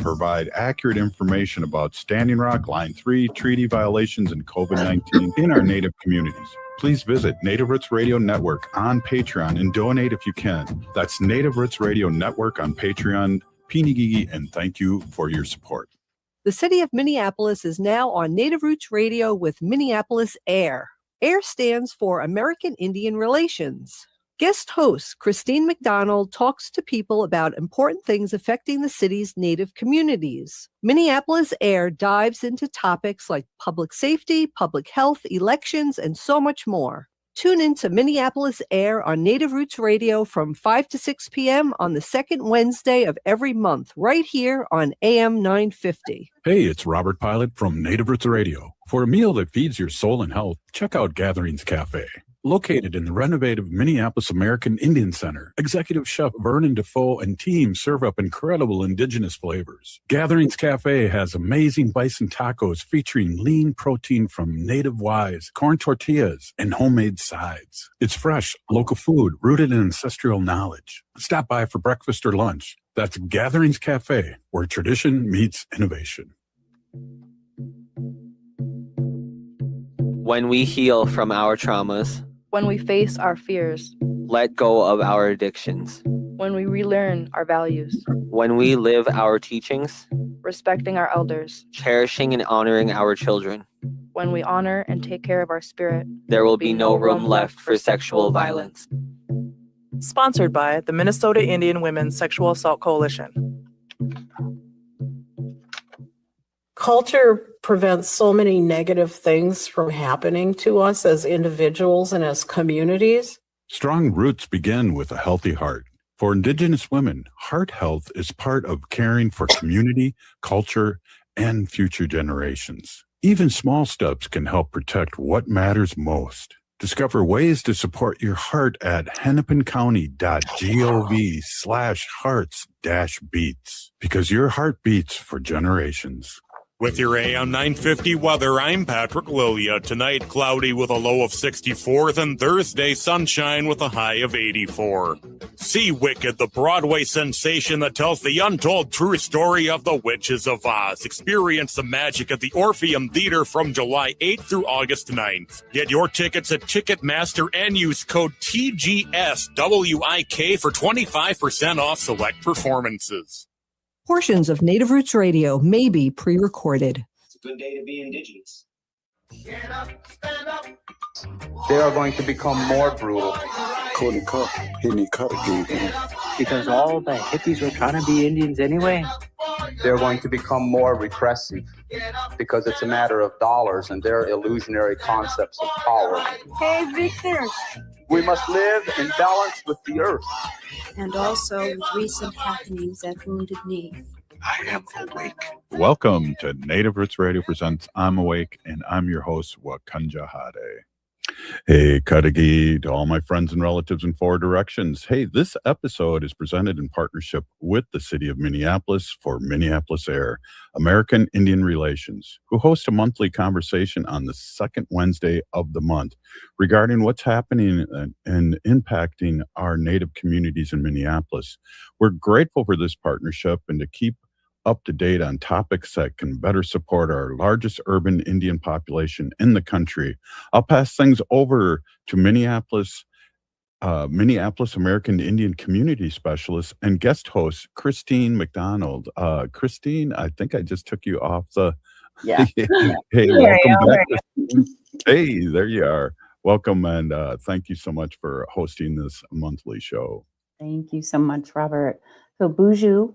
provide accurate information about Standing Rock, Line 3, treaty violations, and COVID-19 in our Native communities. Please visit Native Roots Radio Network on Patreon and donate if you can. That's Native Roots Radio Network on Patreon. Pinigigi, and thank you for your support. The city of Minneapolis is now on Native Roots Radio with Minneapolis AIR. AIR stands for American Indian Relations. Guest host Christine McDonald talks to people about important things affecting the city's Native communities. Minneapolis AIR dives into topics like public safety, public health, elections, and so much more. Tune in to Minneapolis AIR on Native Roots Radio from 5 to 6 p.m. on the second Wednesday of every month, right here on AM 950. Hey, it's Robert Pilot from Native Roots Radio. For a meal that feeds your soul and health, check out Gatherings Cafe. Located in the renovative Minneapolis American Indian Center, Executive Chef Vernon Defoe and team serve up incredible indigenous flavors. Gatherings Cafe has amazing bison tacos featuring lean protein from native wise, corn tortillas, and homemade sides. It's fresh, local food rooted in ancestral knowledge. Stop by for breakfast or lunch. That's Gatherings Cafe, where tradition meets innovation. When we heal from our traumas, when we face our fears, let go of our addictions, when we relearn our values, when we live our teachings, respecting our elders, cherishing and honoring our children, when we honor and take care of our spirit, there will be no room left for sexual violence. Sponsored by the Minnesota Indian Women's Sexual Assault Coalition. Culture prevents so many negative things from happening to us as individuals and as communities. Strong roots begin with a healthy heart. For Indigenous women, heart health is part of caring for community, culture, and future generations. Even small steps can help protect what matters most. Discover ways to support your heart at hennepincounty.gov/hearts-beats, because your heart beats for generations. With your AM 950 weather, I'm Patrick Lilia. Tonight, cloudy with a low of 64, then Thursday, sunshine with a high of 84. See Wicked, the Broadway sensation that tells the untold true story of the Witches of Oz. Experience the magic at the Orpheum Theater from July 8th through August 9th. Get your tickets at Ticketmaster and use code TGSWIK for 25% off select performances. Portions of Native Roots Radio may be pre-recorded. It's a good day to be Indigenous. Stand up, stand up. They are going to become more brutal. Because all the hippies were trying to be Indians anyway. They're going to become more repressive because it's a matter of dollars and their illusionary concepts of power. Hey, Victor. We must live in balance with the earth. And also with recent happenings at Wounded Knee. I am awake. Welcome to Native Roots Radio presents I'm Awake, and I'm your host, Wakanja Hade. Hey, Kadagi, to all my friends and relatives in four directions. Hey, this episode is presented in partnership with the city of Minneapolis for Minneapolis AIR, American Indian Relations, who host a monthly conversation on the second Wednesday of the month regarding what's happening and impacting our Native communities in Minneapolis. We're grateful for this partnership and to keep up to date on topics that can better support our largest urban Indian population in the country. I'll pass things over to Minneapolis American Indian Community Specialist and guest host, Christine McDonald. Christine, I think I just took you off the... Yeah. Hey, welcome back. Hey, there you are. Welcome, and thank you so much for hosting this monthly show. Thank you so much, Robert. So, Buju,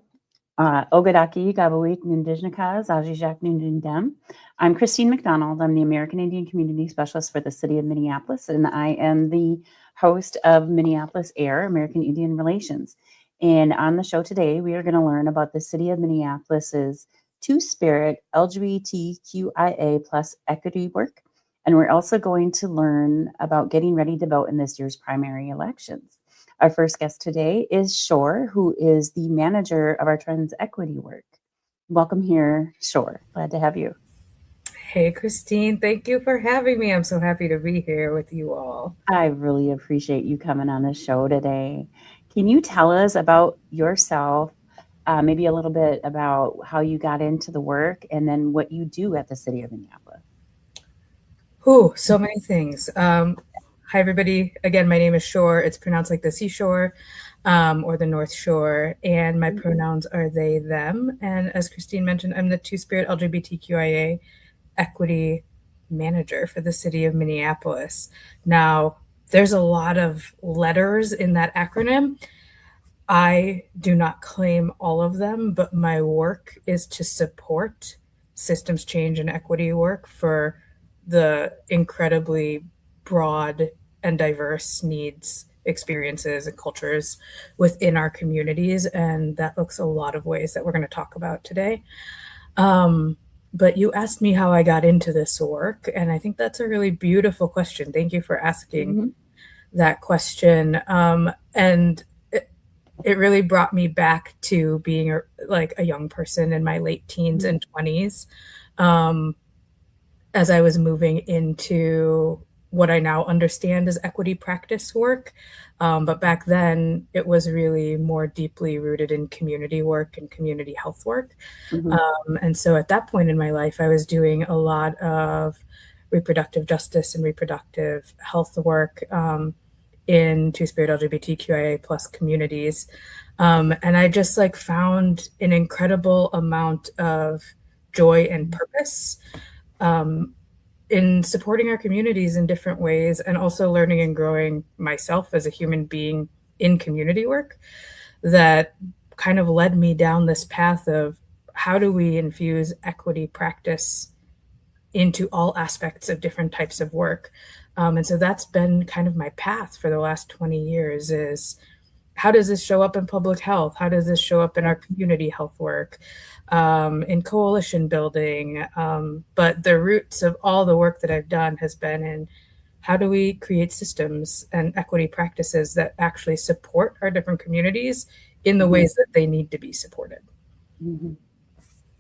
Ogadaki, Gabawik, Nindijnakas, Ajijak, Nindindem. I'm Christine McDonald. I'm the American Indian Community Specialist for the city of Minneapolis, and I am the host of Minneapolis AIR, American Indian Relations. And on the show today, we are going to learn about the city of Minneapolis's two-spirit LGBTQIA plus equity work. And we're also going to learn about getting ready to vote in this year's primary elections. Our first guest today is Shor, who is the manager of our Trans Equity work. Welcome here, Shor. Glad to have you. Hey, Christine. Thank you for having me. I'm so happy to be here with you all. I really appreciate you coming on the show today. Can you tell us about yourself, maybe a little bit about how you got into the work and then what you do at the City of Minneapolis. So many things. Hi, everybody. Again, my name is Shor. It's pronounced like the seashore or the North Shore. And my pronouns are they, them. And as Christine mentioned, I'm the Two-Spirit LGBTQIA equity manager for the City of Minneapolis. Now, there's a lot of letters in that acronym. I do not claim all of them, but my work is to support systems change and equity work for the incredibly broad and diverse needs, experiences, and cultures within our communities. And that looks a lot of ways that we're going to talk about today. But you asked me how I got into this work, and I think that's a really beautiful question. Thank you for asking that question. And it really brought me back to being a young person in my late teens and 20s. As I was moving into what I now understand as equity practice work. But back then, it was really more deeply rooted in community work and community health work. And so at that point in my life, I was doing a lot of reproductive justice and reproductive health work in Two-Spirit LGBTQIA plus communities. And I just found an incredible amount of joy and purpose in supporting our communities in different ways, and also learning and growing myself as a human being in community work that kind of led me down this path of how do we infuse equity practice into all aspects of different types of work. And so that's been kind of my path for the last 20 years is how does this show up in public health? How does this show up in our community health work, in coalition building? But the roots of all the work that I've done has been in how do we create systems and equity practices that actually support our different communities in the ways that they need to be supported.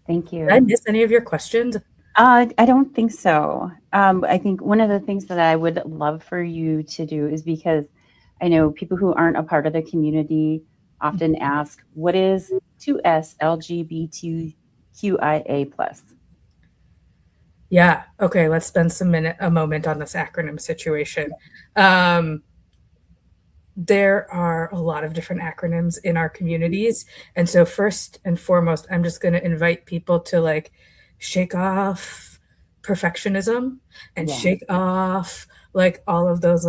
Thank you. Did I miss any of your questions? I don't think so. I think one of the things that I would love for you to do is because I know people who aren't a part of the community often ask, what is 2S LGBTQIA plus? Yeah. Okay. Let's spend a moment on this acronym situation. There are a lot of different acronyms in our communities. And so first and foremost, I'm just going to invite people to shake off perfectionism and shake off all of those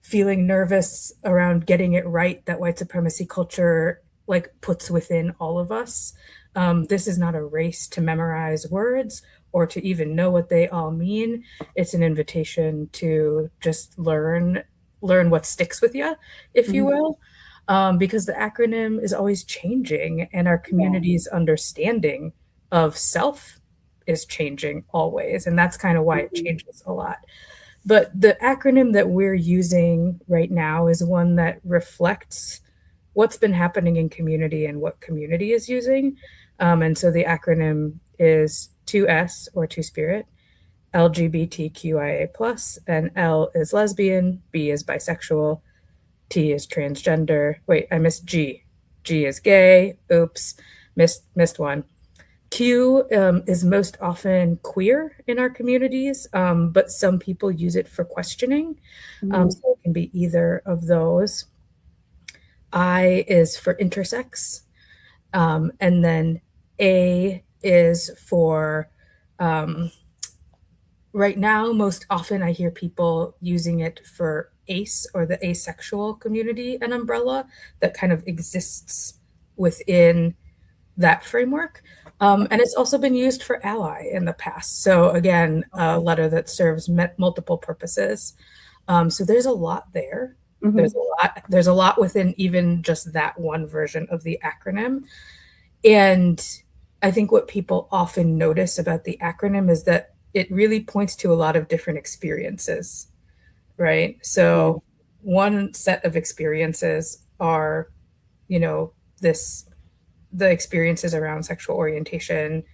feeling nervous around getting it right that white supremacy culture puts within all of us. This is not a race to memorize words or to even know what they all mean. It's an invitation to just learn what sticks with you, if you will, because the acronym is always changing and our community's understanding of self is changing always. And that's kind of why it changes a lot. But the acronym that we're using right now is one that reflects what's been happening in community and what community is using. And so the acronym is 2S or Two-Spirit, LGBTQIA plus, and L is lesbian, B is bisexual, T is transgender. Wait, I missed G. G is gay. Oops, missed one. Q is most often queer in our communities, but some people use it for questioning. So it can be either of those. I is for intersex. And then A is for, right now, most often I hear people using it for ACE or the asexual community, an umbrella that kind of exists within that framework. And it's also been used for ally in the past. So again, a letter that serves multiple purposes. So there's a lot there. There's a lot within even just that one version of the acronym. And I think what people often notice about the acronym is that it really points to a lot of different experiences, right? So one set of experiences are, the experiences around sexual orientation.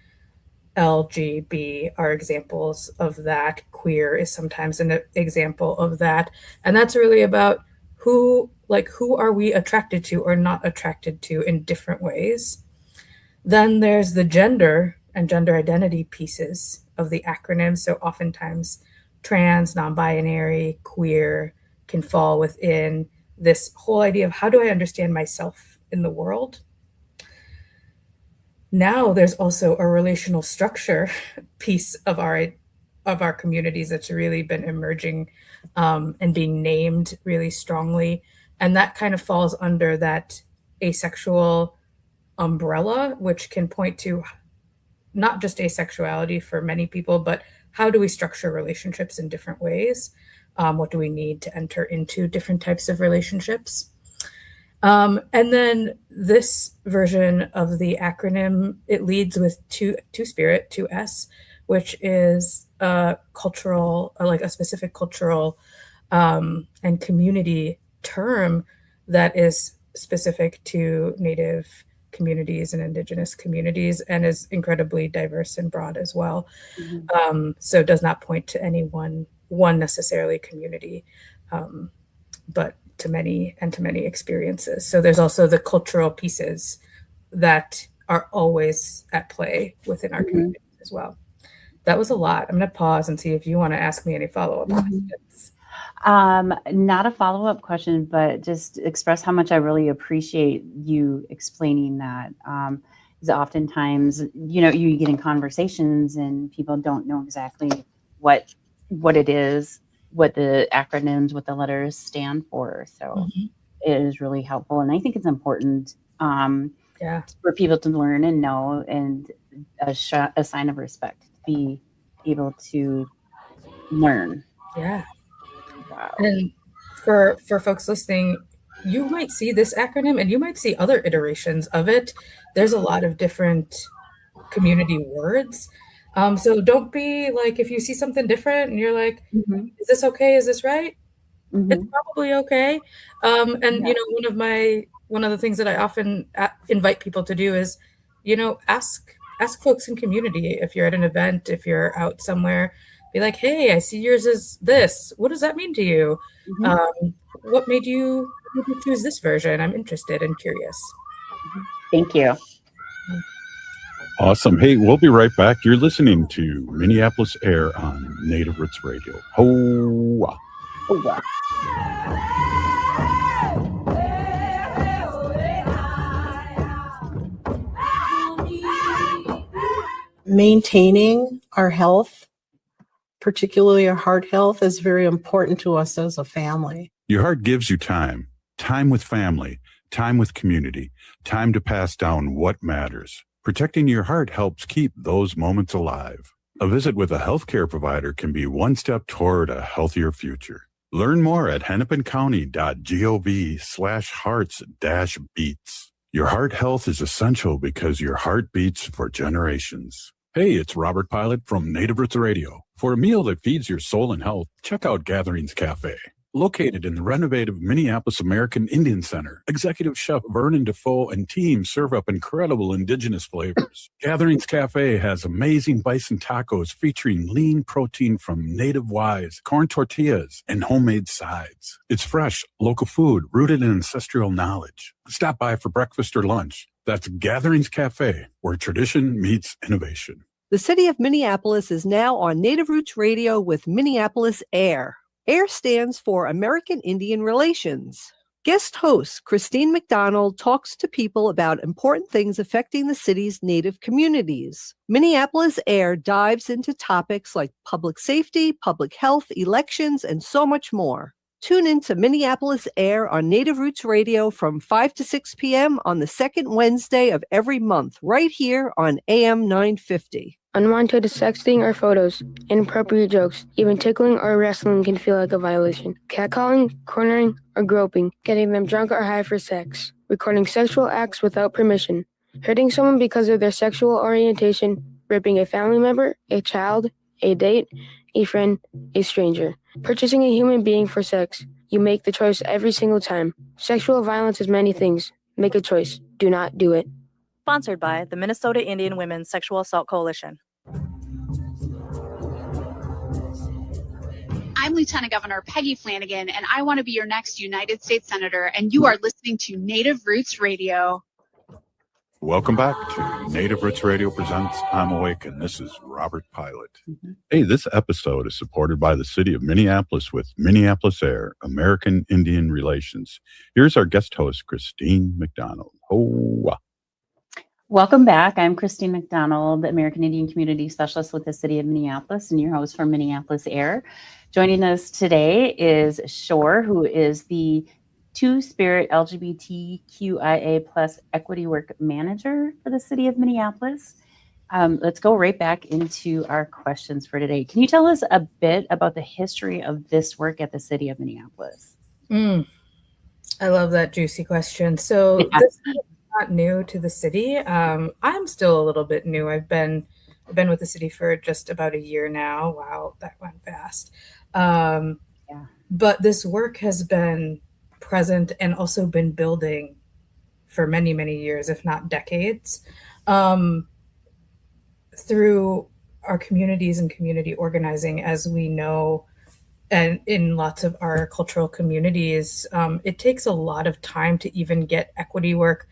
LGB are examples of that. Queer is sometimes an example of that. And that's really about who are we attracted to or not attracted to in different ways. Then there's the gender and gender identity pieces of the acronym. So oftentimes trans, non-binary, queer can fall within this whole idea of how do I understand myself in the world? Now there's also a relational structure piece of our communities that's really been emerging and being named really strongly. And that kind of falls under that asexual umbrella, which can point to not just asexuality for many people, but how do we structure relationships in different ways? What do we need to enter into different types of relationships? And then this version of the acronym, it leads with two-spirit, 2S, which is a cultural, like a specific cultural and community term that is specific to Native communities and Indigenous communities and is incredibly diverse and broad as well. So it does not point to any one necessarily community, but to many experiences. So there's also the cultural pieces that are always at play within our communities as well. That was a lot. I'm going to pause and see if you want to ask me any follow-up questions. Not a follow-up question, but just express how much I really appreciate you explaining that. Because oftentimes, you get in conversations and people don't know exactly what it is, what the acronyms, what the letters stand for. So it is really helpful. And I think it's important for people to learn and know, and a sign of respect to be able to learn. Yeah. Wow. And for folks listening, you might see this acronym and you might see other iterations of it. There's a lot of different community words. So don't be like, if you see something different and you're like, is this okay? Is this right? It's probably okay. One of the things that I often invite people to do is, ask folks in community. If you're at an event, if you're out somewhere, be like, hey, I see yours is this. What does that mean to you? What made you choose this version? I'm interested and curious. Thank you. Awesome. Hey, we'll be right back. You're listening to Minneapolis AIR on Native Roots Radio. Hoa. Hoa. Maintaining our health, particularly our heart health, is very important to us as a family. Your heart gives you time with family, time with community, time to pass down what matters. Protecting your heart helps keep those moments alive. A visit with a healthcare provider can be one step toward a healthier future. Learn more at hennepincounty.gov/hearts-beats. Your heart health is essential because your heart beats for generations. Hey, it's Robert Pilot from Native Roots Radio. For a meal that feeds your soul and health, check out Gatherings Cafe. Located in the renovated Minneapolis American Indian Center, Executive Chef Vernon Defoe and team serve up incredible indigenous flavors. Gatherings Cafe has amazing bison tacos featuring lean protein from native wise, corn tortillas, and homemade sides. It's fresh, local food rooted in ancestral knowledge. Stop by for breakfast or lunch. That's Gatherings Cafe, where tradition meets innovation. The city of Minneapolis is now on Native Roots Radio with Minneapolis AIR. AIR stands for American Indian Relations. Guest host Christine McDonald talks to people about important things affecting the city's Native communities. Minneapolis AIR dives into topics like public safety, public health, elections, and so much more. Tune in to Minneapolis AIR on Native Roots Radio from 5 to 6 p.m. on the second Wednesday of every month, right here on AM 950. Unwanted sexting or photos, inappropriate jokes, even tickling or wrestling can feel like a violation. Catcalling, cornering, or groping, getting them drunk or high for sex, recording sexual acts without permission, hurting someone because of their sexual orientation, raping a family member, a child, a date, a friend, a stranger, purchasing a human being for sex. You make the choice every single time. Sexual violence is many things. Make a choice. Do not do it. Sponsored by the Minnesota Indian Women's Sexual Assault Coalition. I'm I'm Lieutenant Governor Peggy Flanagan, and I want to be your next United States Senator, and you are listening to Native Roots Radio. Welcome back to Native Roots Radio presents I'm Awake, and this is Robert Pilot. Hey, this episode is supported by the city of Minneapolis with Minneapolis AIR, American Indian Relations. Here's our guest host, Christine McDonald. Oh, welcome back. I'm Christine McDonald, American Indian Community Specialist with the city of Minneapolis, and your host for Minneapolis AIR. Joining us today is Shor, who is the Two-Spirit LGBTQIA plus equity work manager for the city of Minneapolis. Let's go right back into our questions for today. Can you tell us a bit about the history of this work at the city of Minneapolis? I love that juicy question. So this is not new to the city. I'm still a little bit new. I've been with the city for just about a year now. Wow, that went fast. But this work has been present and also been building for many, many years, if not decades, through our communities and community organizing. As we know, and in lots of our cultural communities, it takes a lot of time to even get equity work,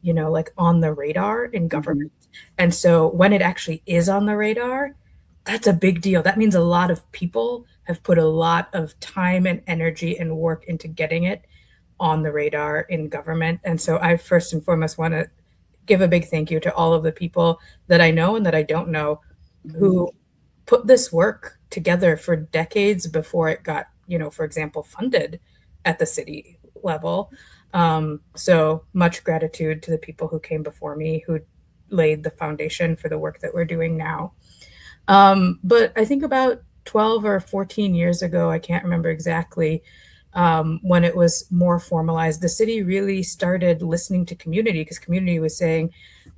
like on the radar in government. And so when it actually is on the radar, that's a big deal. That means a lot of people have put a lot of time and energy and work into getting it on the radar in government. And so I first and foremost want to give a big thank you to all of the people that I know and that I don't know who put this work together for decades before it got, for example, funded at the city level. So much gratitude to the people who came before me, who laid the foundation for the work that we're doing now. But I think about 12 or 14 years ago, I can't remember exactly, when it was more formalized, the city really started listening to community, because community was saying,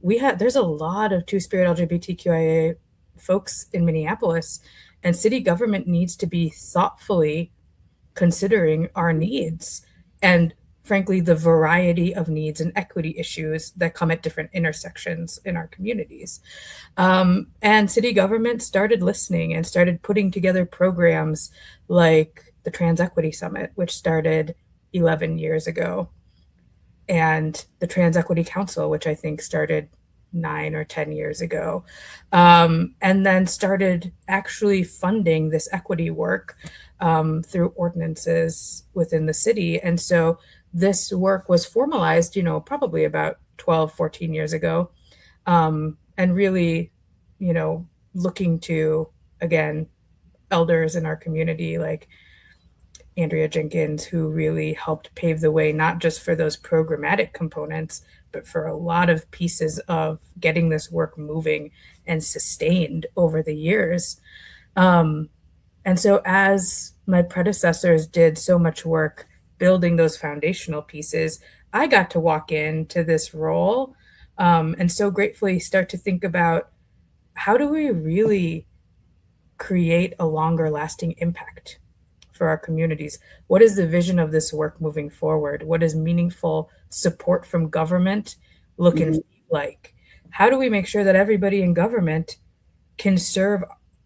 there's a lot of Two-Spirit LGBTQIA folks in Minneapolis, and city government needs to be thoughtfully considering our needs and, frankly, the variety of needs and equity issues that come at different intersections in our communities. And city government started listening and started putting together programs like the Trans Equity Summit, which started 11 years ago, and the Trans Equity Council, which I think started 9 or 10 years ago, and then started actually funding this equity work through ordinances within the city. And so this work was formalized, probably about 12, 14 years ago, and really, looking to, again, elders in our community like Andrea Jenkins, who really helped pave the way, not just for those programmatic components, but for a lot of pieces of getting this work moving and sustained over the years. And so as my predecessors did so much work building those foundational pieces, I got to walk into this role and so gratefully start to think about, how do we really create a longer lasting impact for our communities? What is the vision of this work moving forward? What does meaningful support from government look and feel like? How do we make sure that everybody in government can serve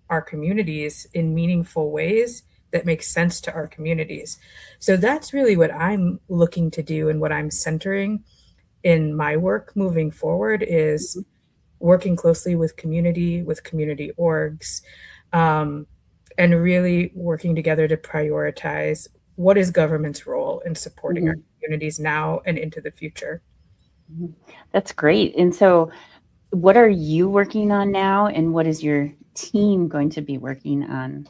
our communities in meaningful ways that make sense to our communities? So that's really what I'm looking to do, and what I'm centering in my work moving forward is working closely with community orgs, and really working together to prioritize what is government's role in supporting our communities now and into the future. That's great. And so what are you working on now, and what is your team going to be working on?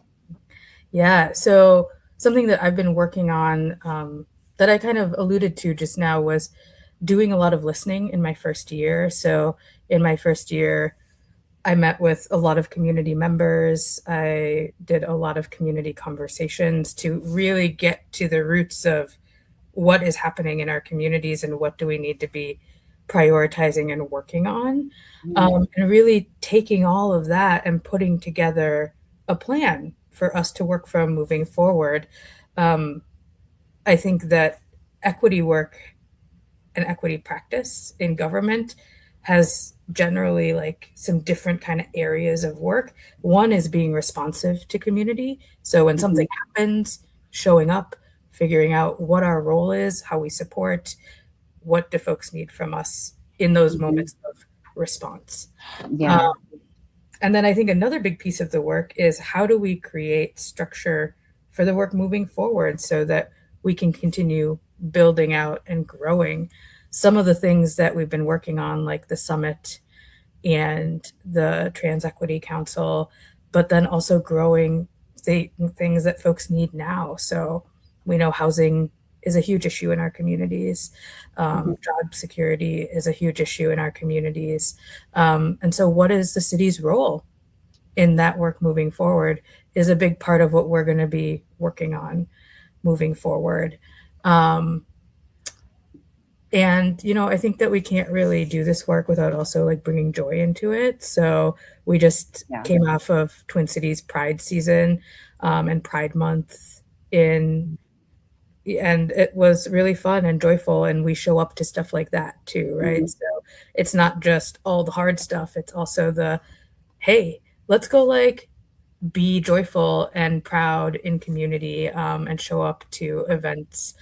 Yeah, so something that I've been working on that I kind of alluded to just now was doing a lot of listening in my first year. So in my first year, I met with a lot of community members. I did a lot of community conversations to really get to the roots of what is happening in our communities and what do we need to be prioritizing and working on. And really taking all of that and putting together a plan for us to work from moving forward. I think that equity work and equity practice in government has generally like some different kind of areas of work. One is being responsive to community. So when something happens, showing up, figuring out what our role is, how we support, what do folks need from us in those moments of response. Yeah. And then I think another big piece of the work is how do we create structure for the work moving forward so that we can continue building out and growing some of the things that we've been working on, like the summit and the Trans Equity Council, but then also growing the things that folks need now. So we know housing is a huge issue in our communities. Job security is a huge issue in our communities. And so what is the city's role in that work moving forward is a big part of what we're going to be working on moving forward. And, you know, I think that we can't really do this work without also like bringing joy into it. So we just came off of Twin Cities Pride season and Pride Month and it was really fun and joyful. And we show up to stuff like that too, right? So it's not just all the hard stuff. It's also the, hey, let's go like be joyful and proud in community and show up to events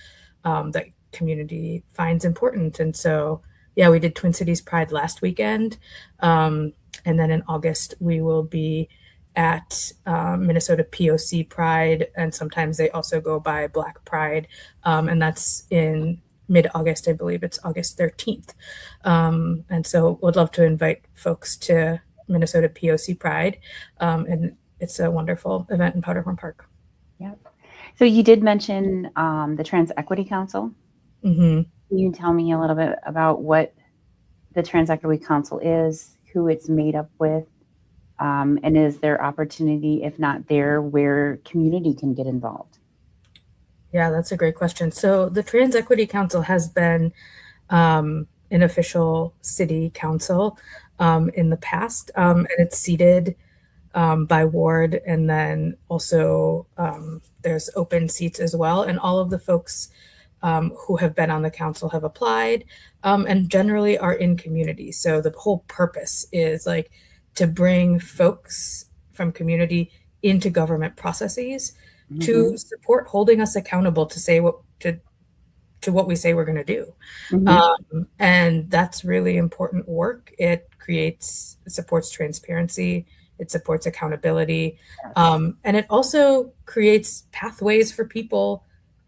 that community finds important. And so, yeah, we did Twin Cities Pride last weekend. And then in August, we will be at Minnesota POC Pride. And sometimes they also go by Black Pride. And that's in mid-August, I believe it's August 13th. And so would love to invite folks to Minnesota POC Pride. And it's a wonderful event in Powder Horn Park. Yeah. So you did mention the Trans Equity Council. Can you tell me a little bit about what the Trans Equity Council is, who it's made up with, and is there opportunity, if not there, where community can get involved? Yeah, that's a great question. So the Trans Equity Council has been an official city council in the past, and it's seated by ward, and then also there's open seats as well. And all of the folks who have been on the council have applied and generally are in community. So the whole purpose is like to bring folks from community into government processes to support holding us accountable to say what to what we say we're going to do. And that's really important work. It supports transparency. It supports accountability. And it also creates pathways for people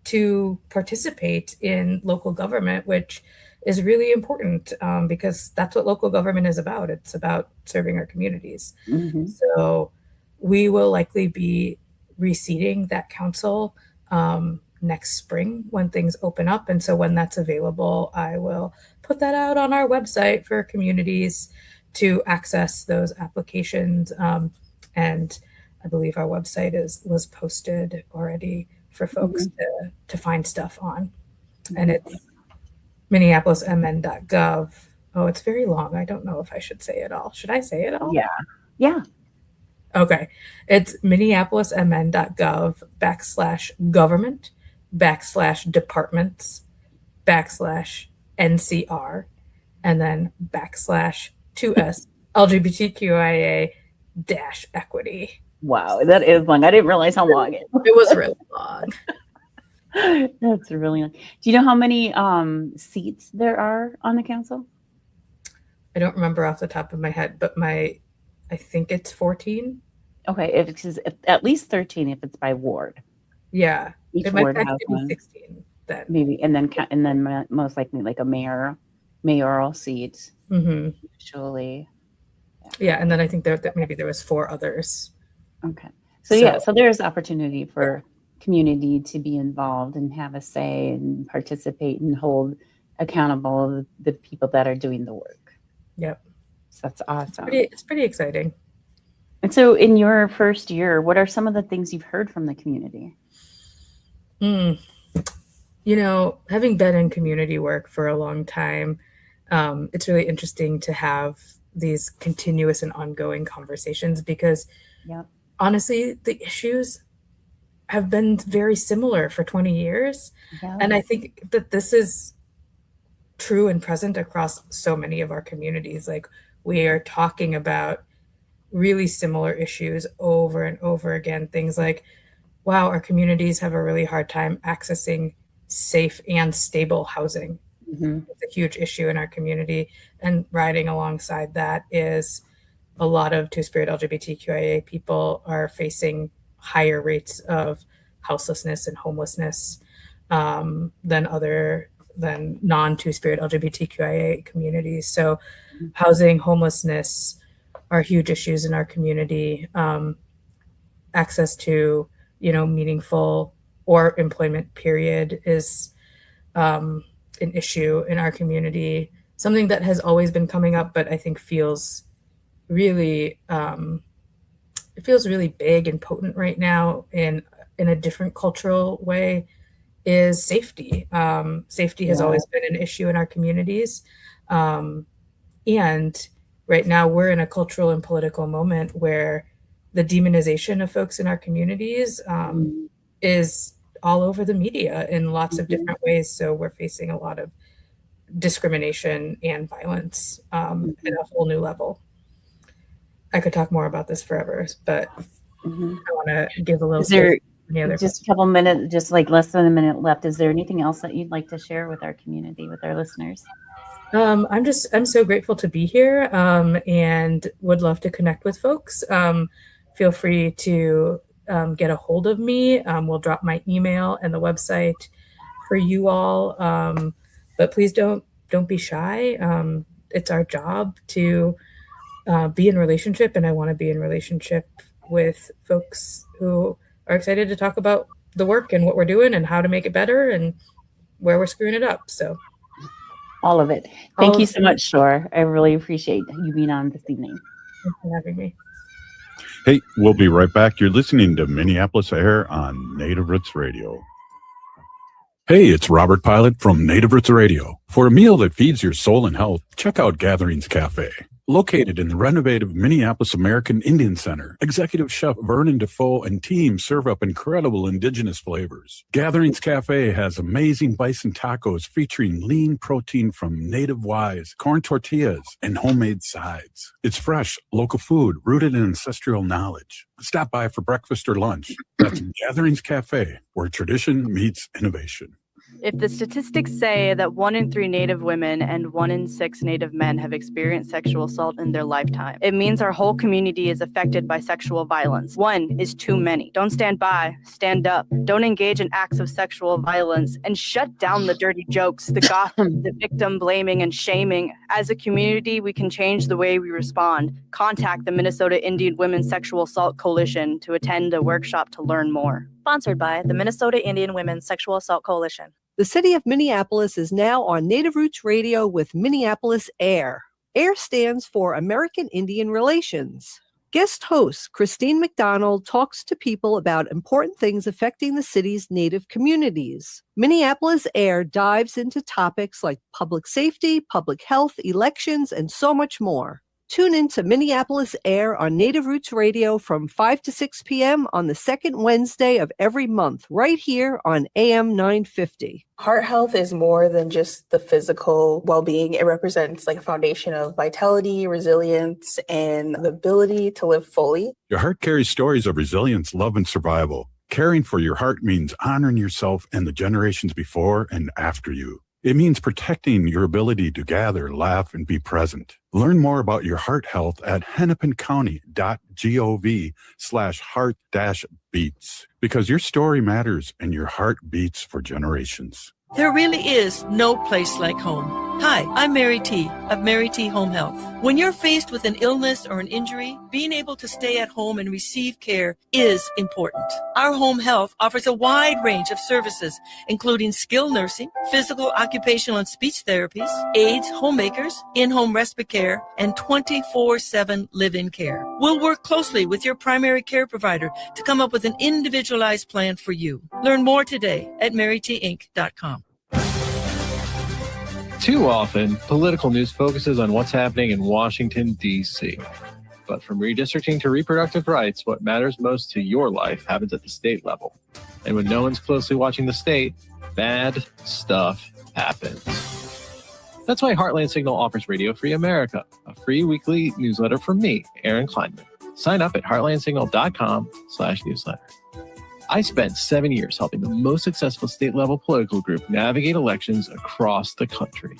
to participate in local government, which is really important because that's what local government is about. It's about serving our communities. So we will likely be reseating that council next spring when things open up. And so when that's available, I will put that out on our website for communities to access those applications. And I believe our website was posted already for folks to find stuff on. And it's minneapolismn.gov. Oh, it's very long. I don't know if I should say it all. Should I say it all? Yeah. Okay. It's minneapolismn.gov/government/departments/NCR and then /2S LGBTQIA-equity. Wow, that is long. I didn't realize how long it was. It was really long. That's really long. Do you know how many seats there are on the council? I don't remember off the top of my head, but I think it's 14. Okay, if it's at least 13 if it's by ward. Yeah, Each it ward might has be one. 16 then. Maybe, and then most likely like a mayoral seat. Usually. Yeah, and then I think that maybe there was 4 others. Okay. So there's opportunity for community to be involved and have a say and participate and hold accountable the people that are doing the work. Yep. So that's awesome. It's pretty exciting. And so in your first year, what are some of the things you've heard from the community? You know, having been in community work for a long time, it's really interesting to have these continuous and ongoing conversations because honestly, the issues have been very similar for 20 years. And I think that this is true and present across so many of our communities. Like, we are talking about really similar issues over and over again. Things like, wow, our communities have a really hard time accessing safe and stable housing. It's a huge issue in our community. And riding alongside that is a lot of Two-Spirit LGBTQIA people are facing higher rates of houselessness and homelessness than non-Two-Spirit LGBTQIA communities. So housing, homelessness are huge issues in our community. Access to, meaningful or employment period is an issue in our community. Something that has always been coming up, but I think feels really, it feels really big and potent right now in a different cultural way, is safety. Safety has always been an issue in our communities. And right now we're in a cultural and political moment where the demonization of folks in our communities is all over the media in lots of different ways. So we're facing a lot of discrimination and violence at a whole new level. I could talk more about this forever, but I want to give a little. Is there just a couple minutes, just like less than a minute left? Is there anything else that you'd like to share with our community, with our listeners? I'm so grateful to be here and would love to connect with folks. Feel free to get a hold of me. We'll drop my email and the website for you all. But please don't be shy. It's our job to be in relationship, and I want to be in relationship with folks who are excited to talk about the work and what we're doing and how to make it better and where we're screwing it up. So all of it. Thank you so much, Shor. I really appreciate you being on this evening. Thanks for having me. Hey, we'll be right back. You're listening to Minneapolis AIR on Native Roots Radio. Hey, it's Robert Pilot from Native Roots Radio. For a meal that feeds your soul and health, check out Gatherings Cafe. Located in the renovative Minneapolis American Indian Center, Executive Chef Vernon Defoe and team serve up incredible indigenous flavors. Gatherings Cafe has amazing bison tacos featuring lean protein from native wise, corn tortillas, and homemade sides. It's fresh, local food rooted in ancestral knowledge. Stop by for breakfast or lunch. That's Gatherings Cafe, where tradition meets innovation. If the statistics say that 1 in 3 Native women and 1 in 6 Native men have experienced sexual assault in their lifetime, it means our whole community is affected by sexual violence. 1 is too many. Don't stand by, stand up. Don't engage in acts of sexual violence, and shut down the dirty jokes, the gossip, the victim blaming and shaming. As a community, we can change the way we respond. Contact the Minnesota Indian Women's Sexual Assault Coalition to attend a workshop to learn more. Sponsored by the Minnesota Indian Women's Sexual Assault Coalition. The city of Minneapolis is now on Native Roots Radio with Minneapolis AIR. AIR stands for American Indian Relations. Guest host Christine McDonald talks to people about important things affecting the city's Native communities. Minneapolis AIR dives into topics like public safety, public health, elections, and so much more. Tune in to Minneapolis AIR on Native Roots Radio from 5 to 6 p.m. on the second Wednesday of every month, right here on AM 950. Heart health is more than just the physical well-being. It represents like a foundation of vitality, resilience, and the ability to live fully. Your heart carries stories of resilience, love, and survival. Caring for your heart means honoring yourself and the generations before and after you. It means protecting your ability to gather, laugh, and be present. Learn more about your heart health at hennepincounty.gov/heart-beats, because your story matters and your heart beats for generations. There really is no place like home. Hi, I'm Mary T. of Mary T. Home Health. When you're faced with an illness or an injury, being able to stay at home and receive care is important. Our home health offers a wide range of services, including skilled nursing, physical, occupational, and speech therapies, aides, homemakers, in-home respite care, and 24/7 live-in care. We'll work closely with your primary care provider to come up with an individualized plan for you. Learn more today at marytinc.com. Too often, political news focuses on what's happening in Washington, D.C. But from redistricting to reproductive rights, what matters most to your life happens at the state level. And when no one's closely watching the state, bad stuff happens. That's why Heartland Signal offers Radio Free America, a free weekly newsletter from me, Aaron Kleinman. Sign up at heartlandsignal.com/newsletter. I spent 7 years helping the most successful state-level political group navigate elections across the country.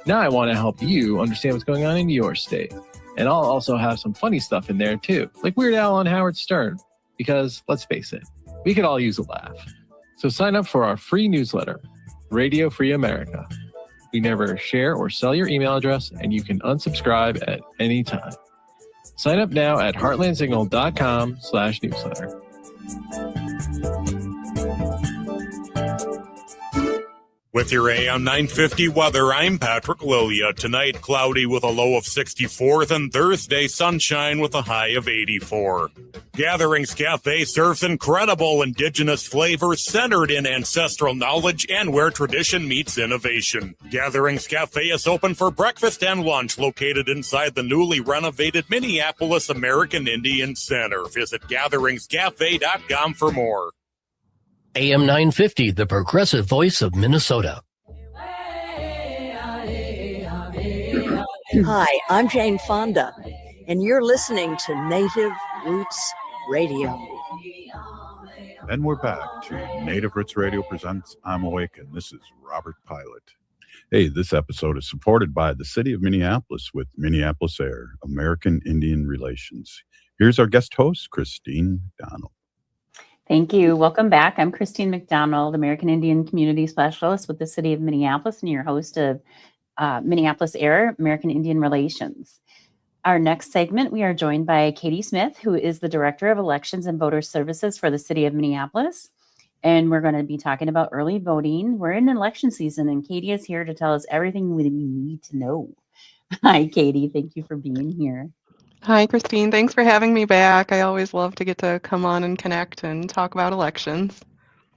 Now I want to help you understand what's going on in your state. And I'll also have some funny stuff in there too, like Weird Al on Howard Stern. Because, let's face it, we could all use a laugh. So sign up for our free newsletter, Radio Free America. We never share or sell your email address, and you can unsubscribe at any time. Sign up now at heartlandsignal.com/newsletter. With your AM 950 weather, I'm Patrick Lilia. Tonight, cloudy with a low of 64, then Thursday, sunshine with a high of 84. Gatherings Cafe serves incredible indigenous flavors centered in ancestral knowledge and where tradition meets innovation. Gatherings Cafe is open for breakfast and lunch, located inside the newly renovated Minneapolis American Indian Center. Visit gatheringscafe.com for more. AM 950, the progressive voice of Minnesota. Hi, I'm Jane Fonda, and you're listening to Native Roots Radio. And we're back to Native Roots Radio presents I'm Awake, and this is Robert Pilot. Hey, this episode is supported by the City of Minneapolis with Minneapolis AIR, American Indian Relations. Here's our guest host, Christine McDonald. Thank you. Welcome back. I'm Christine McDonald, American Indian Community Specialist with the City of Minneapolis, and your host of Minneapolis AIR, American Indian Relations. Our next segment, we are joined by Katie Smith, who is the Director of Elections and Voter Services for the City of Minneapolis. And we're going to be talking about early voting. We're in election season, and Katie is here to tell us everything we need to know. Hi, Katie. Thank you for being here. Hi, Christine. Thanks for having me back. I always love to get to come on and connect and talk about elections.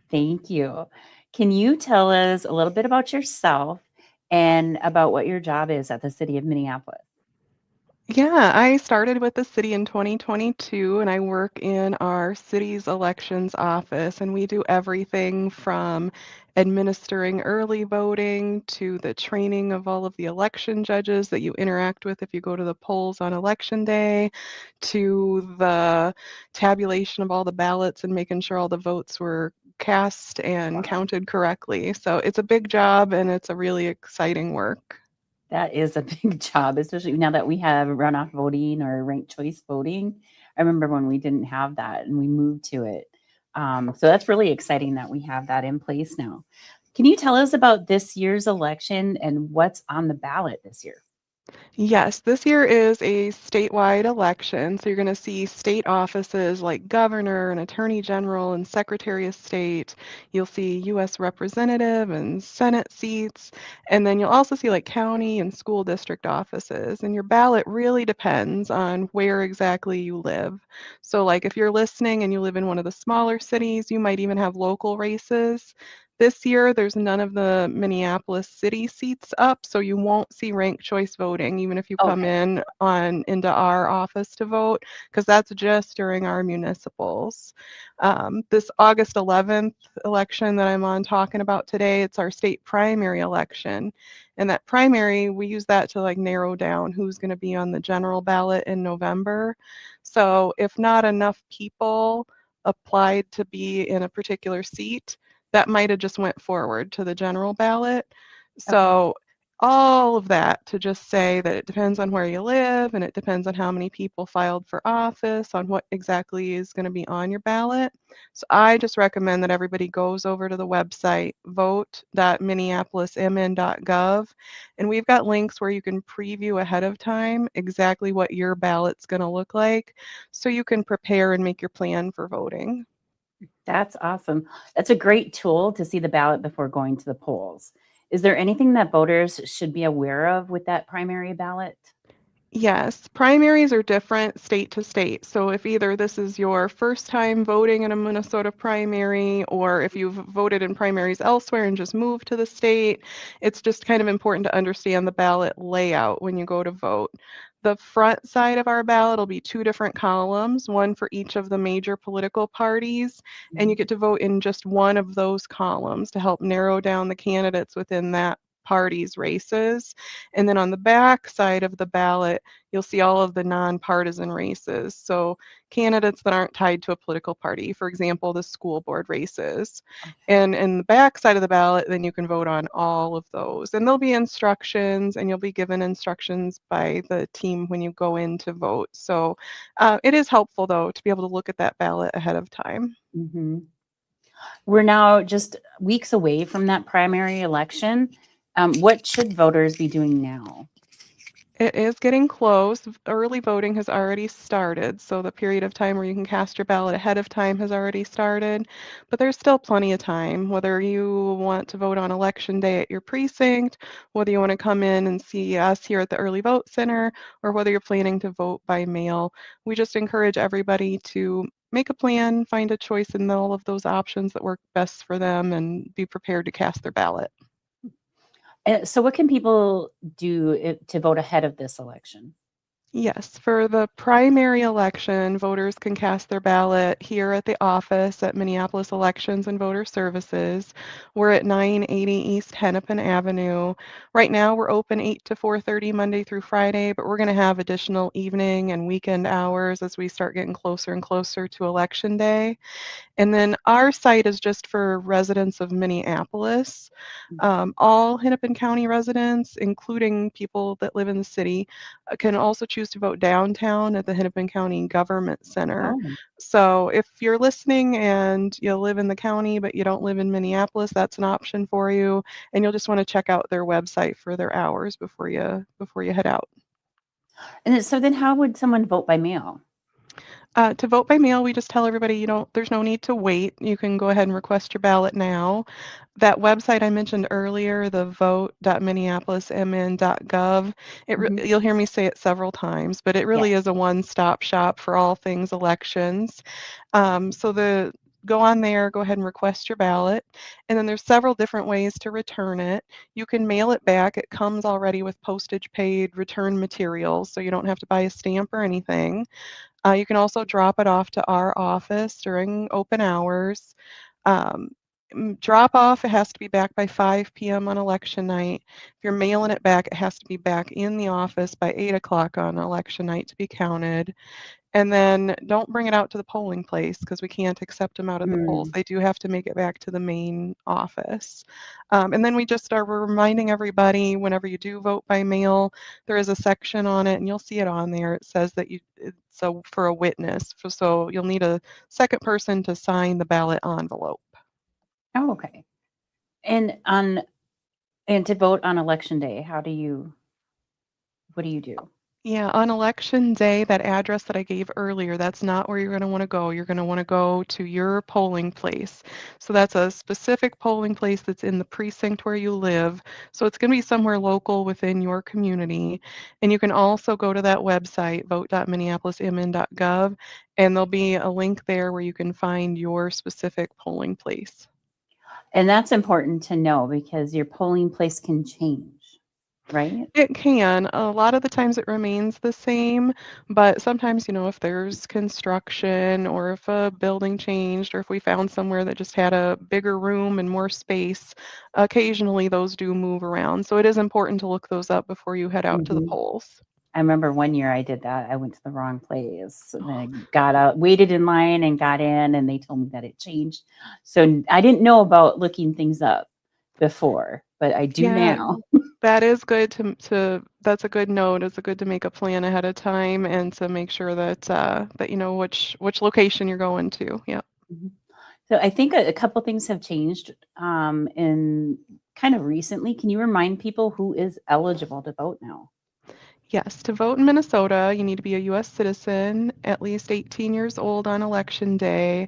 Thank you. Can you tell us a little bit about yourself and about what your job is at the City of Minneapolis? Yeah, I started with the city in 2022, and I work in our city's elections office, and we do everything from administering early voting to the training of all of the election judges that you interact with if you go to the polls on election day, to the tabulation of all the ballots and making sure all the votes were cast and counted correctly. So it's a big job, and it's a really exciting work. That is a big job, especially now that we have runoff voting or ranked choice voting. I remember when we didn't have that and we moved to it. So that's really exciting that we have that in place now. Can you tell us about this year's election and what's on the ballot this year? Yes, this year is a statewide election. So you're going to see state offices like governor and attorney general and secretary of state. You'll see U.S. representative and Senate seats. And then you'll also see like county and school district offices. And your ballot really depends on where exactly you live. So like if you're listening and you live in one of the smaller cities, you might even have local races. This year, there's none of the Minneapolis city seats up, so you won't see ranked choice voting, even if you come into our office to vote, because that's just during our municipals. This August 11th election that I'm on talking about today, it's our state primary election. And that primary, we use that to like narrow down who's going to be on the general ballot in November. So if not enough people applied to be in a particular seat, that might have just went forward to the general ballot. So all of that to just say that it depends on where you live and it depends on how many people filed for office, on what exactly is going to be on your ballot. So I just recommend that everybody goes over to the website, vote.minneapolismn.gov, and we've got links where you can preview ahead of time exactly what your ballot's going to look like so you can prepare and make your plan for voting. That's awesome. That's a great tool to see the ballot before going to the polls. Is there anything that voters should be aware of with that primary ballot? Yes, primaries are different state to state. So if either this is your first time voting in a Minnesota primary, or if you've voted in primaries elsewhere and just moved to the state, it's just kind of important to understand the ballot layout when you go to vote. The front side of our ballot will be two different columns, one for each of the major political parties, and you get to vote in just one of those columns to help narrow down the candidates within that parties races. And then on the back side of the ballot, you'll see all of the nonpartisan races. So candidates that aren't tied to a political party, for example, the school board races. And in the back side of the ballot, then you can vote on all of those. And there'll be instructions, and you'll be given instructions by the team when you go in to vote. So it is helpful, though, to be able to look at that ballot ahead of time. Mm-hmm. We're now just weeks away from that primary election. What should voters be doing now? It is getting close. Early voting has already started, so the period of time where you can cast your ballot ahead of time has already started, but there's still plenty of time, whether you want to vote on election day at your precinct, whether you want to come in and see us here at the Early Vote Center, or whether you're planning to vote by mail. We just encourage everybody to make a plan, find a choice in all of those options that work best for them, and be prepared to cast their ballot. So what can people do to vote ahead of this election? Yes, for the primary election, voters can cast their ballot here at the office at Minneapolis Elections and Voter Services. We're at 980 East Hennepin Avenue. Right now, we're open 8 to 4:30 Monday through Friday, but we're going to have additional evening and weekend hours as we start getting closer and closer to Election Day. And then our site is just for residents of Minneapolis. All Hennepin County residents, including people that live in the city, can also choose to vote downtown at the Hennepin County Government Center. Oh. So if you're listening and you live in the county but you don't live in Minneapolis, that's an option for you. And you'll just want to check out their website for their hours before you head out. And so then how would someone vote by mail? To vote by mail, we just tell everybody there's no need to wait. You can go ahead and request your ballot now. That website I mentioned earlier, the vote.minneapolismn.gov, you'll hear me say it several times, but it really is a one-stop shop for all things elections. Go on there, go ahead and request your ballot. And then there's several different ways to return it. You can mail it back. It comes already with postage paid return materials, so you don't have to buy a stamp or anything. You can also drop it off to our office during open hours. Drop off, it has to be back by 5 p.m. on election night. If you're mailing it back, it has to be back in the office by 8 o'clock on election night to be counted. And then don't bring it out to the polling place because we can't accept them out of the polls. They do have to make it back to the main office. And then we just are reminding everybody whenever you do vote by mail, there is a section on it, and you'll see it on there. It says that so for a witness, so you'll need a second person to sign the ballot envelope. Oh, okay. And to vote on election day, what do you do? Yeah, on election day, that address that I gave earlier, that's not where you're going to want to go. You're going to want to go to your polling place. So that's a specific polling place that's in the precinct where you live. So it's going to be somewhere local within your community. And you can also go to that website, vote.minneapolismn.gov, and there'll be a link there where you can find your specific polling place. And that's important to know because your polling place can change. Right? It can. A lot of the times it remains the same, but sometimes, if there's construction or if a building changed or if we found somewhere that just had a bigger room and more space, occasionally those do move around. So it is important to look those up before you head out to the polls. I remember one year I did that. I went to the wrong place and I got out, waited in line and got in, and they told me that it changed. So I didn't know about looking things up before, but I do now. That is good that's a good note. It's good to make a plan ahead of time and to make sure that that you know which location you're going to. Yeah. So I think a couple things have changed in kind of recently. Can you remind people who is eligible to vote now? Yes, to vote in Minnesota, you need to be a U.S. citizen, at least 18 years old on election day,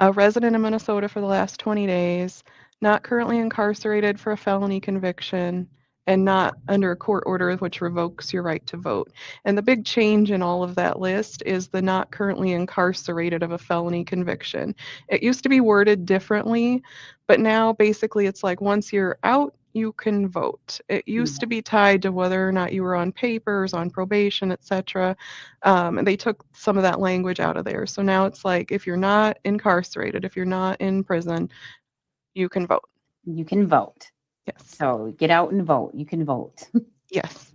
a resident of Minnesota for the last 20 days, not currently incarcerated for a felony conviction, and not under a court order which revokes your right to vote. And the big change in all of that list is the not currently incarcerated of a felony conviction. It used to be worded differently, but now basically it's like once you're out, you can vote. It used to be tied to whether or not you were on papers, on probation, etc. And they took some of that language out of there. So now it's like if you're not incarcerated, if you're not in prison, you can vote. You can vote. Yes. So get out and vote. You can vote. Yes.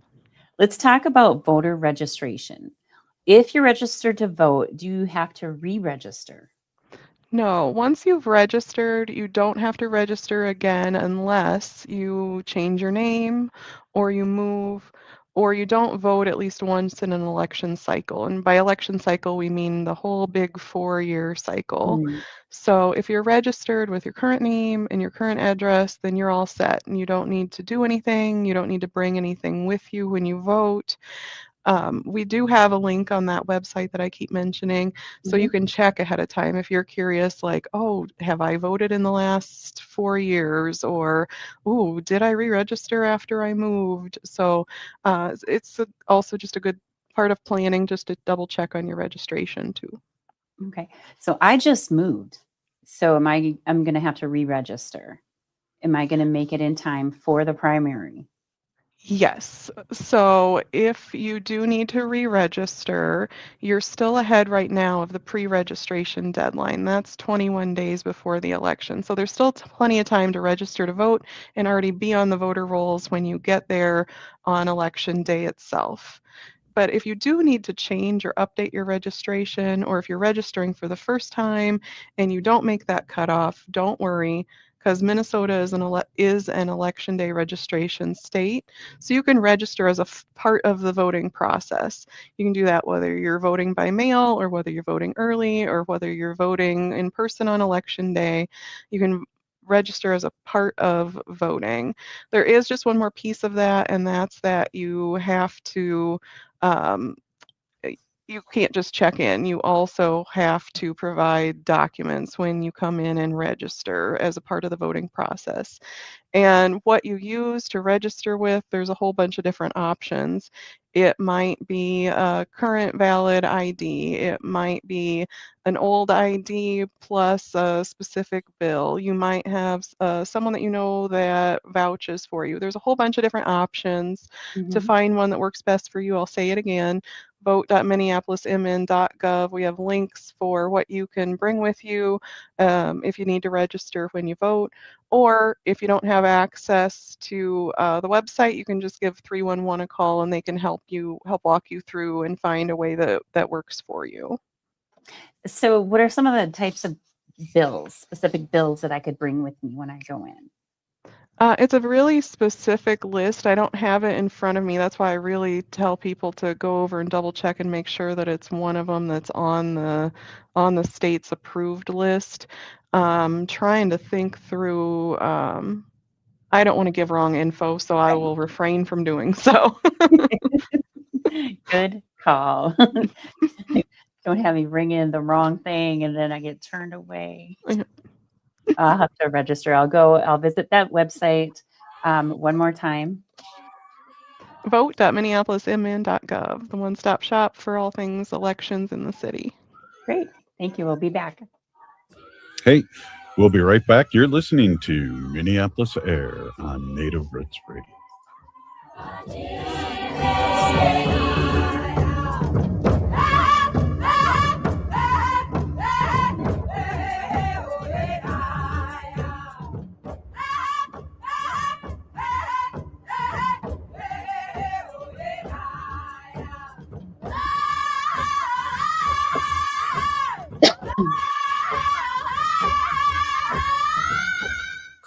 Let's talk about voter registration. If you're registered to vote, do you have to re-register? No, once you've registered, you don't have to register again unless you change your name or you move or you don't vote at least once in an election cycle. And by election cycle, we mean the whole big 4-year cycle. So if you're registered with your current name and your current address, then you're all set and you don't need to do anything. You don't need to bring anything with you when you vote. We do have a link on that website that I keep mentioning, so you can check ahead of time if you're curious, like, oh, have I voted in the last 4 years? Or, oh, did I re-register after I moved? So it's also just a good part of planning just to double check on your registration too. Okay. So I just moved. So I'm going to have to re-register. Am I going to make it in time for the primary? Yes. So if you do need to re-register, you're still ahead right now of the pre-registration deadline. That's 21 days before the election. So there's still plenty of time to register to vote and already be on the voter rolls when you get there on election day itself. But if you do need to change or update your registration, or if you're registering for the first time and you don't make that cutoff, don't worry, because Minnesota is an election day registration state. So you can register as a part of the voting process. You can do that whether you're voting by mail or whether you're voting early or whether you're voting in person on election day. You can register as a part of voting. There is just one more piece of that, and that's that you have to you can't just check in. You also have to provide documents when you come in and register as a part of the voting process. And what you use to register with, there's a whole bunch of different options. It might be a current valid ID. It might be an old ID plus a specific bill. You might have someone that you know that vouches for you. There's a whole bunch of different options to find one that works best for you. I'll say it again. Vote.minneapolismn.gov. We have links for what you can bring with you if you need to register when you vote. Or if you don't have access to the website, you can just give 311 a call and they can help walk you through and find a way that works for you. So what are some of the types of specific bills that I could bring with me when I go in? It's a really specific list. I don't have it in front of me. That's why I really tell people to go over and double check and make sure that it's one of them that's on the state's approved list. Trying to think through. I don't want to give wrong info, so I will refrain from doing so. Good call. Don't have me ring in the wrong thing and then I get turned away. I'll have to register. I'll visit that website one more time. Vote.minneapolismn.gov, the one-stop shop for all things elections in the city. Great. Thank you. We'll be back. Hey, we'll be right back. You're listening to Minneapolis AIR on Native Roots Radio.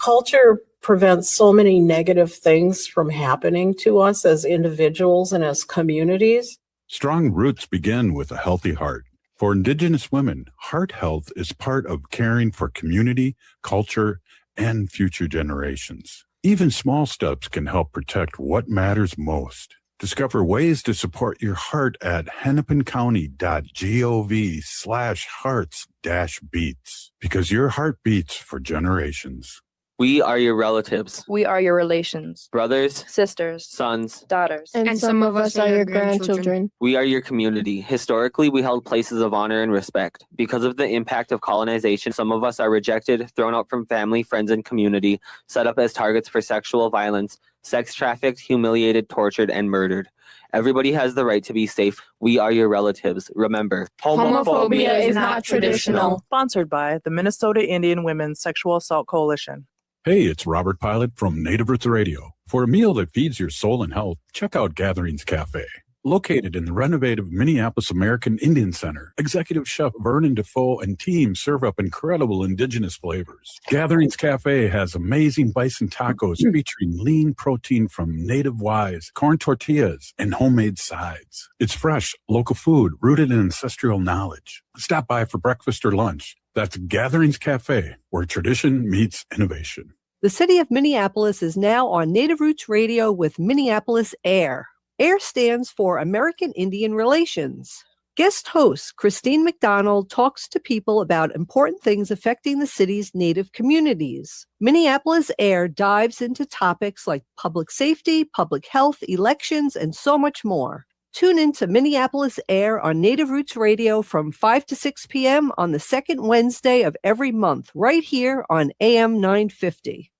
Culture prevents so many negative things from happening to us as individuals and as communities. Strong roots begin with a healthy heart. For Indigenous women, heart health is part of caring for community, culture, and future generations. Even small steps can help protect what matters most. Discover ways to support your heart at hennepincounty.gov/hearts-beats, because your heart beats for generations. We are your relatives. We are your relations. Brothers, sisters, sons, daughters. And some of us are your grandchildren. We are your community. Historically, we held places of honor and respect. Because of the impact of colonization, some of us are rejected, thrown out from family, friends, and community, set up as targets for sexual violence, sex trafficked, humiliated, tortured, and murdered. Everybody has the right to be safe. We are your relatives. Remember, homophobia is not traditional. Sponsored by the Minnesota Indian Women's Sexual Assault Coalition. Hey, it's Robert Pilot from Native Roots Radio. For a meal that feeds your soul and health, check out Gatherings Cafe. Located in the renovative Minneapolis American Indian Center, Executive Chef Vernon Defoe and team serve up incredible indigenous flavors. Gatherings Cafe has amazing bison tacos featuring lean protein from native wise, corn tortillas, and homemade sides. It's fresh, local food rooted in ancestral knowledge. Stop by for breakfast or lunch. That's Gatherings Cafe, where tradition meets innovation. The city of Minneapolis is now on Native Roots Radio with Minneapolis AIR. AIR stands for American Indian Relations. Guest host Christine McDonald talks to people about important things affecting the city's Native communities. Minneapolis AIR dives into topics like public safety, public health, elections, and so much more. Tune in to Minneapolis AIR on Native Roots Radio from 5 to 6 p.m. on the second Wednesday of every month, right here on AM 950.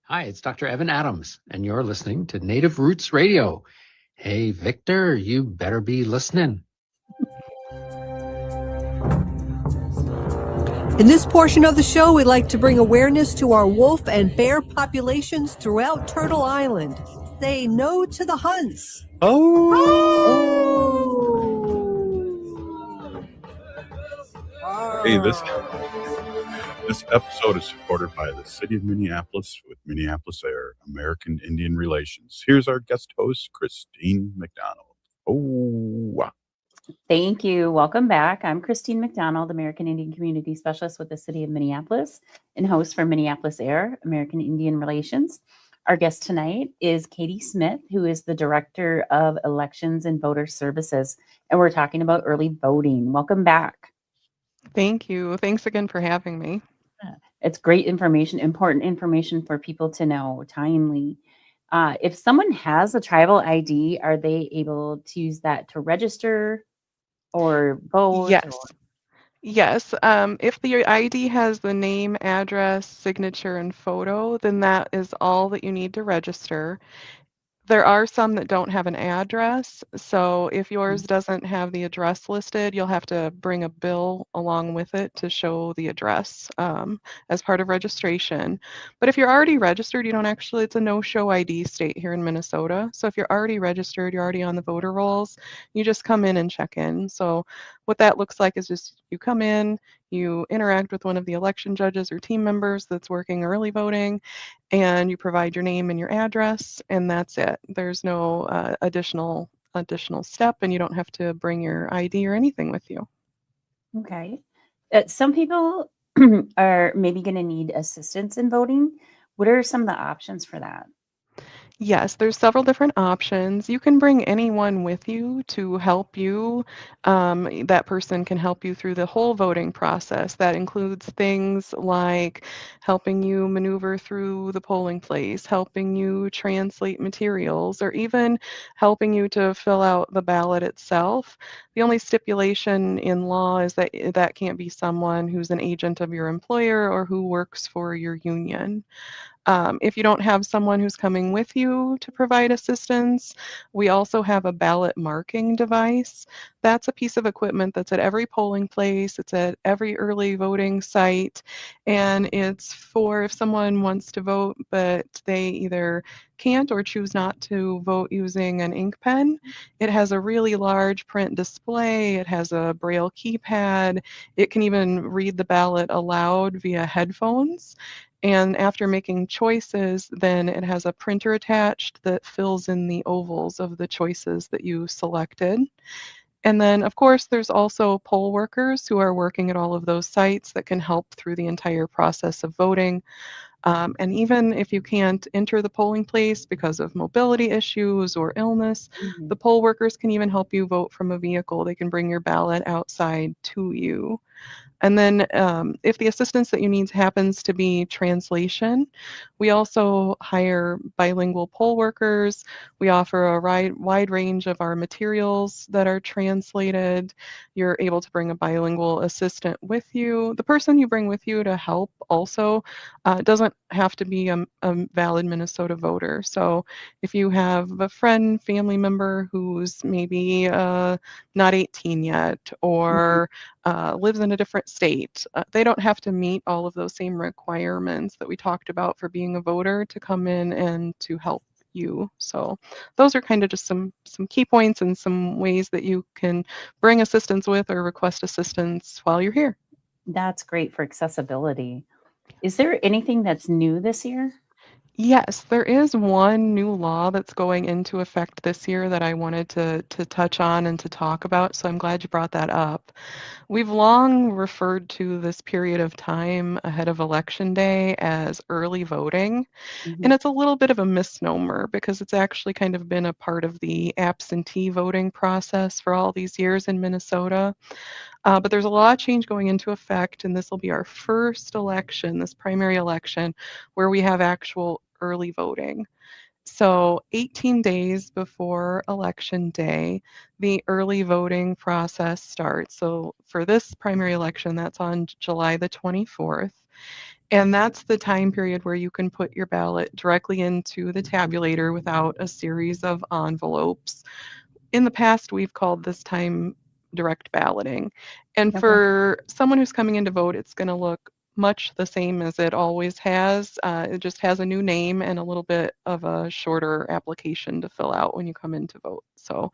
Hi, it's Dr. Evan Adams, and you're listening to Native Roots Radio. Hey, Victor, you better be listening. In this portion of the show, we'd like to bring awareness to our wolf and bear populations throughout Turtle Island. Say no to the hunts. Hey, this episode is supported by the City of Minneapolis with Minneapolis AIR, American Indian Relations. Here's our guest host, Christine McDonald. Thank you. Welcome back. I'm Christine McDonald, American Indian Community Specialist with the City of Minneapolis and host for Minneapolis AIR, American Indian Relations. Our guest tonight is Katie Smith, who is the Director of Elections and Voter Services, and we're talking about early voting. Welcome back. Thank you. Thanks again for having me. It's great information, important information for people to know, timely. If someone has a tribal ID, are they able to use that to register or vote? Yes. Yes. If the ID has the name, address, signature, and photo, then that is all that you need to register. There are some that don't have an address, so if yours doesn't have the address listed, you'll have to bring a bill along with it to show the address as part of registration. But if you're already registered, you don't actually, it's a no-show ID state here in Minnesota. So if you're already registered, you're already on the voter rolls, you just come in and check in. So what that looks like is just you come in, you interact with one of the election judges or team members that's working early voting, and you provide your name and your address, and that's it. There's no additional step, and you don't have to bring your ID or anything with you. Okay. Some people are maybe going to need assistance in voting. What are some of the options for that? Yes, there's several different options. You can bring anyone with you to help you. That person can help you through the whole voting process. That includes things like helping you maneuver through the polling place, helping you translate materials, or even helping you to fill out the ballot itself. The only stipulation in law is that that can't be someone who's an agent of your employer or who works for your union. If you don't have someone who's coming with you to provide assistance, we also have a ballot marking device. That's a piece of equipment that's at every polling place, it's at every early voting site, and it's for if someone wants to vote but they either can't or choose not to vote using an ink pen. It has a really large print display, it has a braille keypad, it can even read the ballot aloud via headphones. And after making choices, then it has a printer attached that fills in the ovals of the choices that you selected. And then, of course, there's also poll workers who are working at all of those sites that can help through the entire process of voting. And even if you can't enter the polling place because of mobility issues or illness, the poll workers can even help you vote from a vehicle. They can bring your ballot outside to you. And then if the assistance that you need happens to be translation, we also hire bilingual poll workers. We offer a wide range of our materials that are translated. You're able to bring a bilingual assistant with you. The person you bring with you to help also doesn't have to be a valid Minnesota voter. So if you have a friend, family member who's maybe not 18 yet, or lives in a different state, they don't have to meet all of those same requirements that we talked about for being a voter to come in and to help you. So those are kind of just some key points and some ways that you can bring assistance with or request assistance while you're here. That's great for accessibility. Is there anything that's new this year? Yes, there is one new law that's going into effect this year that I wanted to touch on and to talk about, so I'm glad you brought that up. We've long referred to this period of time ahead of Election Day as early voting, and it's a little bit of a misnomer because it's actually kind of been a part of the absentee voting process for all these years in Minnesota. But there's a law change going into effect, and this will be our first election, this primary election, where we have actual early voting. So 18 days before Election Day, the early voting process starts. So for this primary election, that's on July the 24th. And that's the time period where you can put your ballot directly into the tabulator without a series of envelopes. In the past, we've called this time direct balloting. And for someone who's coming in to vote, it's going to look much the same as it always has. It just has a new name and a little bit of a shorter application to fill out when you come in to vote. So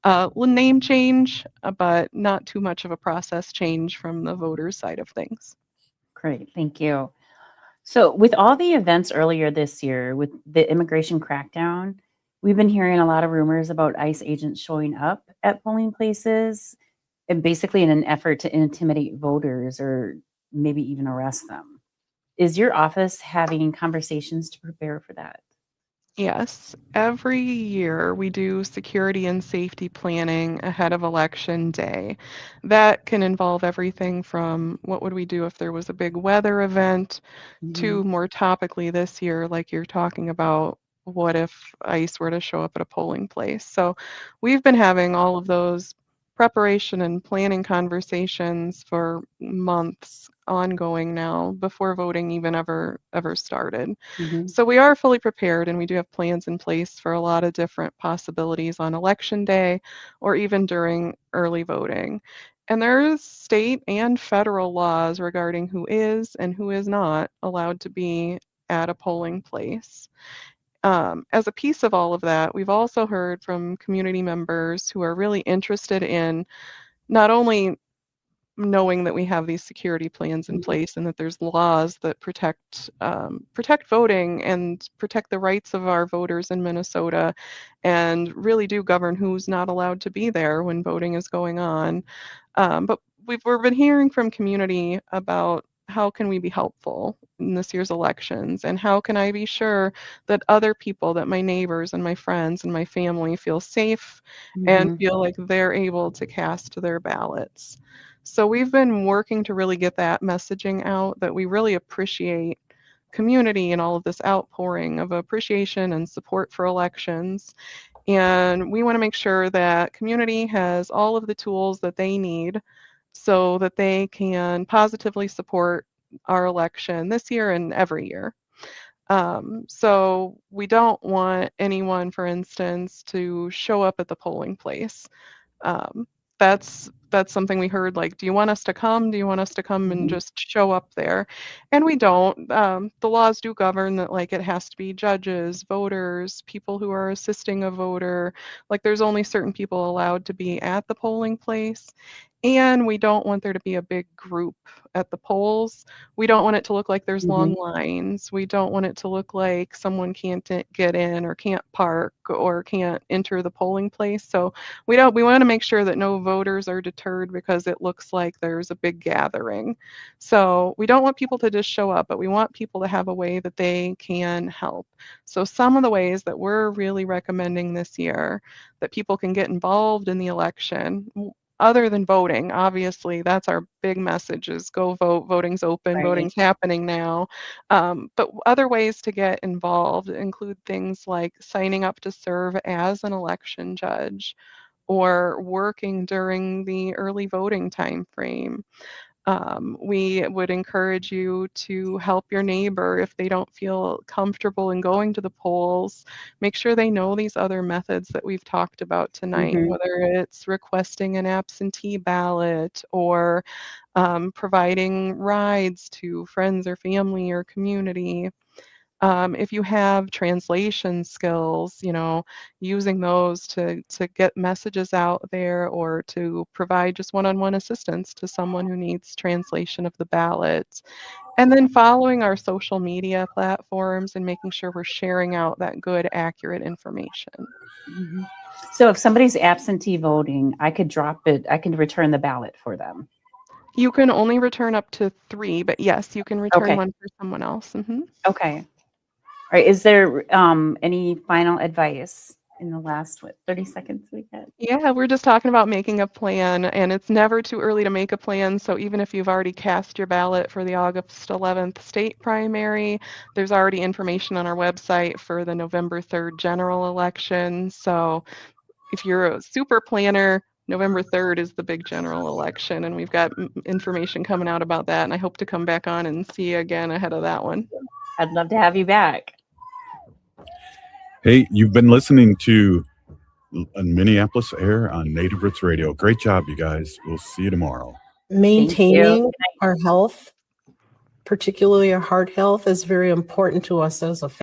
little name change, but not too much of a process change from the voters' side of things. Great, thank you. So with all the events earlier this year, with the immigration crackdown, we've been hearing a lot of rumors about ICE agents showing up at polling places and basically in an effort to intimidate voters or maybe even arrest them. Is your office having conversations to prepare for that? Yes, every year we do security and safety planning ahead of Election Day. That can involve everything from what would we do if there was a big weather event to more topically this year, like you're talking about, what if ICE were to show up at a polling place? So we've been having all of those preparation and planning conversations for months ongoing now before voting even ever started. So we are fully prepared and we do have plans in place for a lot of different possibilities on Election Day or even during early voting. And there's state and federal laws regarding who is and who is not allowed to be at a polling place. As a piece of all of that, we've also heard from community members who are really interested in not only knowing that we have these security plans in place and that there's laws that protect voting and protect the rights of our voters in Minnesota and really do govern who's not allowed to be there when voting is going on. But we've been hearing from community about how can we be helpful in this year's elections and how can I be sure that other people, that my neighbors and my friends and my family feel safe and feel like they're able to cast their ballots. So we've been working to really get that messaging out that we really appreciate community and all of this outpouring of appreciation and support for elections. And we want to make sure that community has all of the tools that they need so that they can positively support our election this year and every year. So we don't want anyone, for instance, to show up at the polling place. That's something we heard, like, do you want us to come? Do you want us to come and just show up there? And we don't. The laws do govern that, like, it has to be judges, voters, people who are assisting a voter. Like, there's only certain people allowed to be at the polling place. And we don't want there to be a big group at the polls. We don't want it to look like there's long lines. We don't want it to look like someone can't get in or can't park or can't enter the polling place. So we want to make sure that no voters are deterred because it looks like there's a big gathering. So we don't want people to just show up, but we want people to have a way that they can help. So some of the ways that we're really recommending this year that people can get involved in the election, other than voting, obviously, that's our big message is go vote, voting's open, voting's happening now. But other ways to get involved include things like signing up to serve as an election judge or working during the early voting time frame. We would encourage you to help your neighbor if they don't feel comfortable in going to the polls. Make sure they know these other methods that we've talked about tonight, whether it's requesting an absentee ballot or providing rides to friends or family or community. If you have translation skills, using those to get messages out there or to provide just one-on-one assistance to someone who needs translation of the ballot. And then following our social media platforms and making sure we're sharing out that good, accurate information. So if somebody's absentee voting, I could drop it, I can return the ballot for them. You can only return up to 3, but yes, you can return one for someone else. Okay. All right. Is there any final advice in the last 30 seconds we get? Yeah, we're just talking about making a plan, and it's never too early to make a plan. So even if you've already cast your ballot for the August 11th state primary, there's already information on our website for the November 3rd general election. So if you're a super planner, November 3rd is the big general election, and we've got information coming out about that, and I hope to come back on and see you again ahead of that one. I'd love to have you back. Hey, you've been listening to Minneapolis AIR on Native Roots Radio. Great job, you guys. We'll see you tomorrow. Maintaining our health, particularly our heart health, is very important to us as a family.